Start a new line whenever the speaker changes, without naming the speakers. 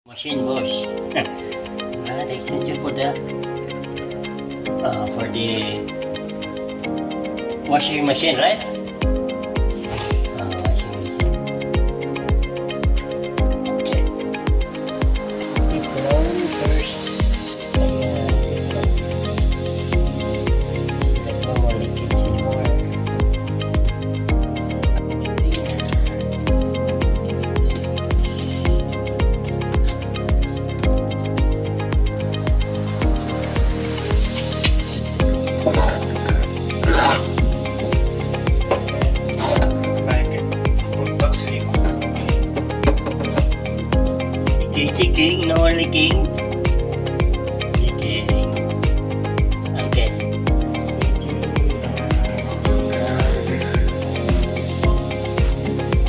Machine wash. That extension for the washing machine, right? Washing machine. Okay. Keep going first. So that no more leakage anymore. Checking, no leaking.